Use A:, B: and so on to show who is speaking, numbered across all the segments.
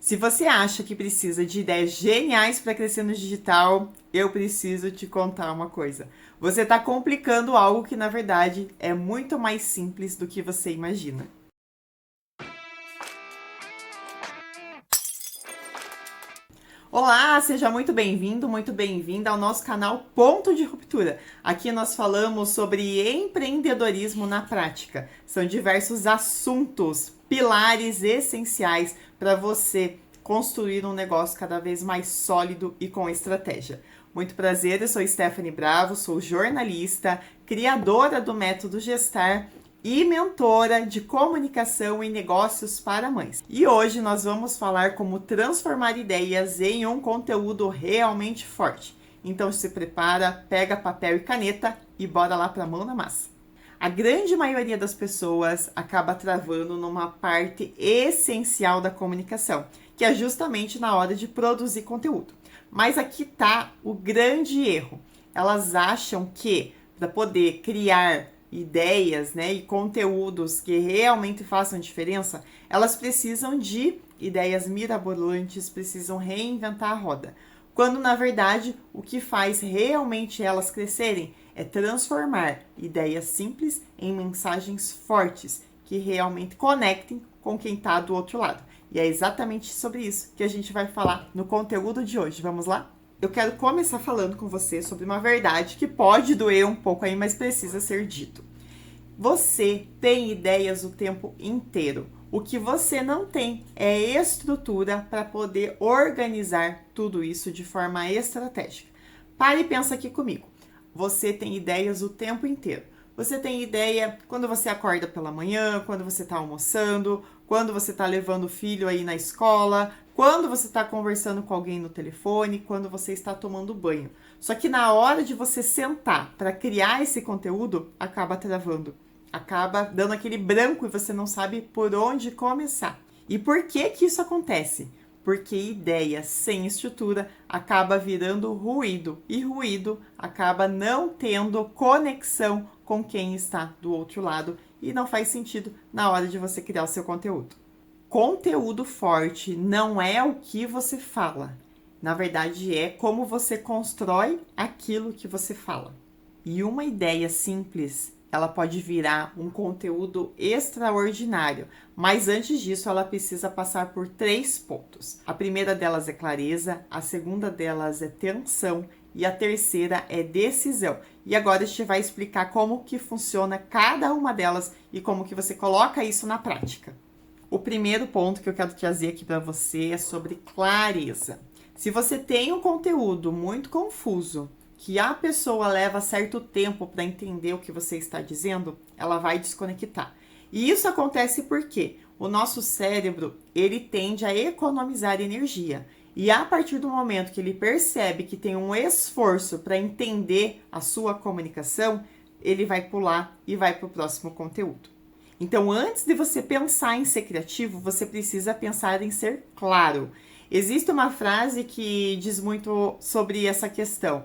A: Se você acha que precisa de ideias geniais para crescer no digital, eu preciso te contar uma coisa. Você está complicando algo que, na verdade, é muito mais simples do que você imagina. Olá, seja muito bem-vindo, muito bem-vinda ao nosso canal Ponto de Ruptura. Aqui nós falamos sobre empreendedorismo na prática. São diversos assuntos, pilares essenciais para você construir um negócio cada vez mais sólido e com estratégia. Muito prazer, eu sou Stephanie Bravo, sou jornalista, criadora do Método Gestar e mentora de comunicação e negócios para mães. E hoje nós vamos falar como transformar ideias em um conteúdo realmente forte. Então se prepara, pega papel e caneta e bora lá para a mão na massa. A grande maioria das pessoas acaba travando numa parte essencial da comunicação, que é justamente na hora de produzir conteúdo. Mas aqui está o grande erro. Elas acham que para poder criar ideias, e conteúdos que realmente façam diferença, elas precisam de ideias mirabolantes, precisam reinventar a roda. Quando, na verdade, o que faz realmente elas crescerem é transformar ideias simples em mensagens fortes, que realmente conectem com quem está do outro lado. E é exatamente sobre isso que a gente vai falar no conteúdo de hoje. Vamos lá? Eu quero começar falando com você sobre uma verdade que pode doer um pouco aí, mas precisa ser dito. Você tem ideias o tempo inteiro. O que você não tem é estrutura para poder organizar tudo isso de forma estratégica. Pare e pensa aqui comigo. Você tem ideias o tempo inteiro. Você tem ideia quando você acorda pela manhã, quando você está almoçando, quando você está levando o filho aí na escola, quando você está conversando com alguém no telefone, quando você está tomando banho. Só que na hora de você sentar para criar esse conteúdo, acaba travando. Acaba dando aquele branco e você não sabe por onde começar. E por que que isso acontece? Porque ideia sem estrutura acaba virando ruído. E ruído acaba não tendo conexão com quem está do outro lado e não faz sentido na hora de você criar o seu conteúdo. Conteúdo forte não é o que você fala. Na verdade, é como você constrói aquilo que você fala. E uma ideia simples, ela pode virar um conteúdo extraordinário, mas antes disso ela precisa passar por 3 pontos. A primeira delas é clareza, a segunda delas é tensão e a terceira é decisão. E agora a gente vai explicar como que funciona cada uma delas e como que você coloca isso na prática. O primeiro ponto que eu quero trazer aqui para você é sobre clareza. Se você tem um conteúdo muito confuso, que a pessoa leva certo tempo para entender o que você está dizendo, ela vai desconectar. E isso acontece porque o nosso cérebro, ele tende a economizar energia. E a partir do momento que ele percebe que tem um esforço para entender a sua comunicação, ele vai pular e vai para o próximo conteúdo. Então, antes de você pensar em ser criativo, você precisa pensar em ser claro. Existe uma frase que diz muito sobre essa questão.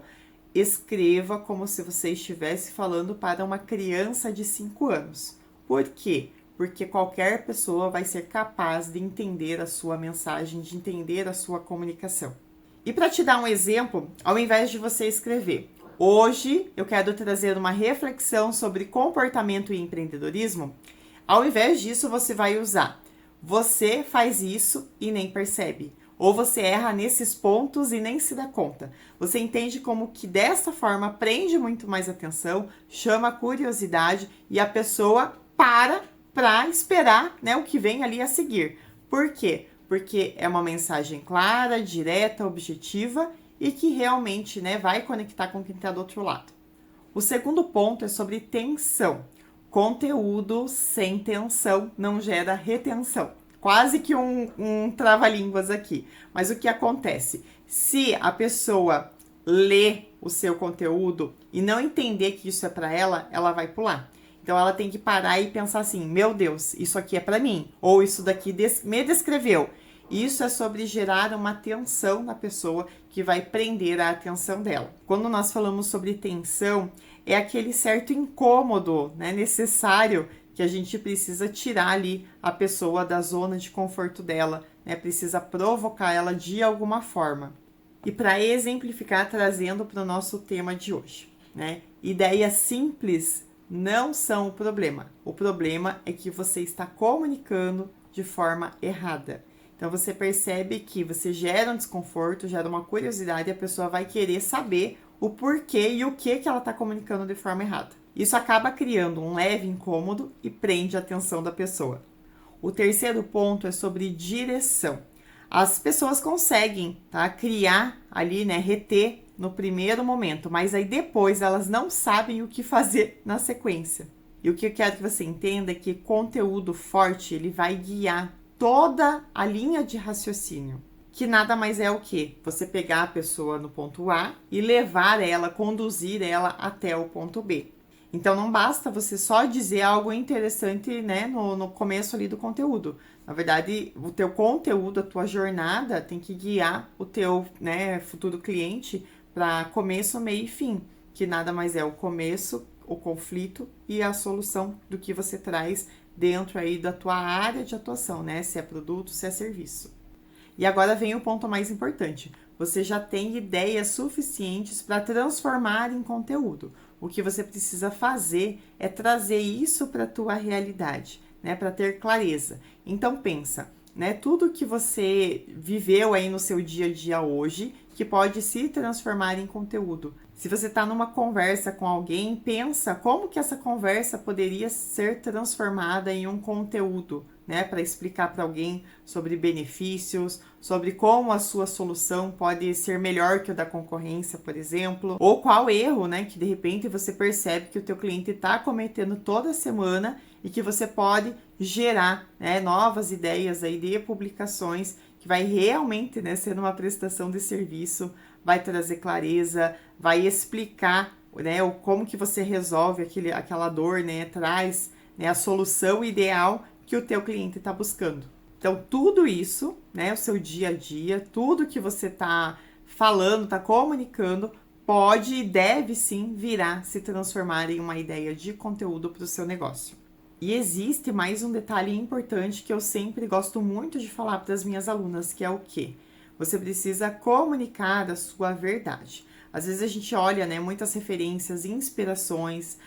A: Escreva como se você estivesse falando para uma criança de 5 anos. Por quê? Porque qualquer pessoa vai ser capaz de entender a sua mensagem, de entender a sua comunicação. E para te dar um exemplo, ao invés de você escrever, hoje eu quero trazer uma reflexão sobre comportamento e empreendedorismo, ao invés disso você vai usar, você faz isso e nem percebe. Ou você erra nesses pontos e nem se dá conta. Você entende como que dessa forma prende muito mais atenção, chama a curiosidade e a pessoa para esperar, o que vem ali a seguir. Por quê? Porque é uma mensagem clara, direta, objetiva e que realmente vai conectar com quem está do outro lado. O segundo ponto é sobre tensão. Conteúdo sem tensão não gera retenção. Quase que um trava-línguas aqui. Mas o que acontece? Se a pessoa lê o seu conteúdo e não entender que isso é para ela, ela vai pular. Então ela tem que parar e pensar assim, meu Deus, isso aqui é para mim. Ou isso daqui me descreveu. Isso é sobre gerar uma tensão na pessoa que vai prender a atenção dela. Quando nós falamos sobre tensão, é aquele certo incômodo, necessário que a gente precisa tirar ali a pessoa da zona de conforto dela, né? Precisa provocar ela de alguma forma. E para exemplificar, trazendo para o nosso tema de hoje, né? Ideias simples não são o problema. O problema é que você está comunicando de forma errada. Então você percebe que você gera um desconforto, gera uma curiosidade e a pessoa vai querer saber o porquê e o que ela está comunicando de forma errada. Isso acaba criando um leve incômodo e prende a atenção da pessoa. O terceiro ponto é sobre direção. As pessoas conseguem, tá, criar ali, né, reter no primeiro momento, mas aí depois elas não sabem o que fazer na sequência. E o que eu quero que você entenda é que conteúdo forte, ele vai guiar toda a linha de raciocínio, que nada mais é o que? Você pegar a pessoa no ponto A e levar ela, conduzir ela até o ponto B. Então não basta você só dizer algo interessante, né, no começo ali do conteúdo. Na verdade, o teu conteúdo, a tua jornada tem que guiar o teu, né, futuro cliente para começo, meio e fim, que nada mais é o começo, o conflito e a solução do que você traz dentro aí da tua área de atuação, né? Se é produto, se é serviço. E agora vem o ponto mais importante. Você já tem ideias suficientes para transformar em conteúdo. O que você precisa fazer é trazer isso para a tua realidade, né? Para ter clareza. Então pensa, né? Tudo que você viveu aí no seu dia a dia hoje, que pode se transformar em conteúdo. Se você está numa conversa com alguém, pensa como que essa conversa poderia ser transformada em um conteúdo, né? Para explicar para alguém sobre benefícios, sobre como a sua solução pode ser melhor que o da concorrência, por exemplo, ou qual erro, né? Que de repente você percebe que o teu cliente está cometendo toda semana e que você pode gerar, né, novas ideias aí de publicações que vai realmente, né, ser uma prestação de serviço, vai trazer clareza, vai explicar, né, como que você resolve aquela dor, né, traz, né, a solução ideal que o teu cliente está buscando. Então, tudo isso, né, o seu dia a dia, tudo que você está falando, está comunicando, pode e deve sim virar, se transformar em uma ideia de conteúdo para o seu negócio. E existe mais um detalhe importante que eu sempre gosto muito de falar para as minhas alunas, que é o quê? Você precisa comunicar a sua verdade. Às vezes a gente olha, né, muitas referências, inspirações,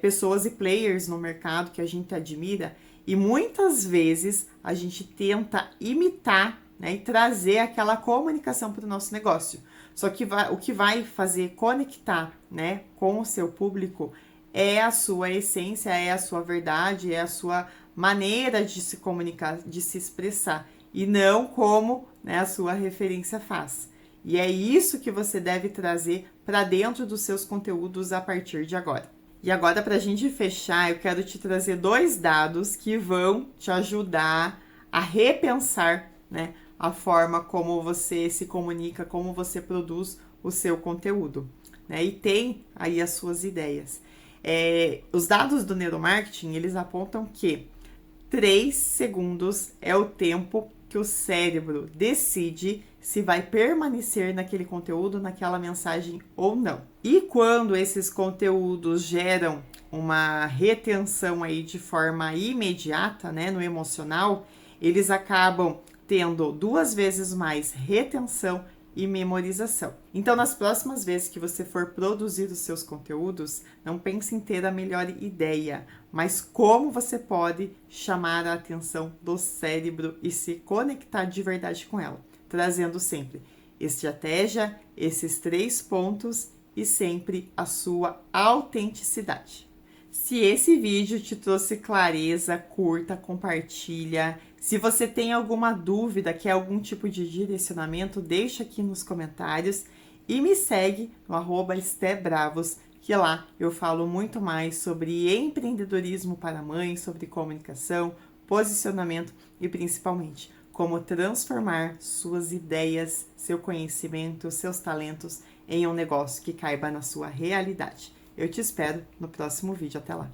A: pessoas e players no mercado que a gente admira e muitas vezes a gente tenta imitar, né, e trazer aquela comunicação para o nosso negócio. Só que o que vai fazer conectar, né, com o seu público é a sua essência, é a sua verdade, é a sua maneira de se comunicar, de se expressar, e não como, né, a sua referência faz. E é isso que você deve trazer para dentro dos seus conteúdos a partir de agora. E agora, para a gente fechar, eu quero te trazer 2 dados que vão te ajudar a repensar, né, a forma como você se comunica, como você produz o seu conteúdo, né, e tem aí as suas ideias. Os dados do neuromarketing, eles apontam que 3 segundos é o tempo que o cérebro decide se vai permanecer naquele conteúdo, naquela mensagem ou não. E quando esses conteúdos geram uma retenção aí de forma imediata, né, no emocional, eles acabam tendo 2 vezes mais retenção e memorização. Então, nas próximas vezes que você for produzir os seus conteúdos, não pense em ter a melhor ideia, mas como você pode chamar a atenção do cérebro e se conectar de verdade com ela, trazendo sempre estratégia, esses 3 pontos e sempre a sua autenticidade. Se esse vídeo te trouxe clareza, curta, compartilha. Se você tem alguma dúvida, quer algum tipo de direcionamento, deixa aqui nos comentários e me segue no @estebravos, que lá eu falo muito mais sobre empreendedorismo para mães, sobre comunicação, posicionamento e principalmente como transformar suas ideias, seu conhecimento, seus talentos em um negócio que caiba na sua realidade. Eu te espero no próximo vídeo. Até lá!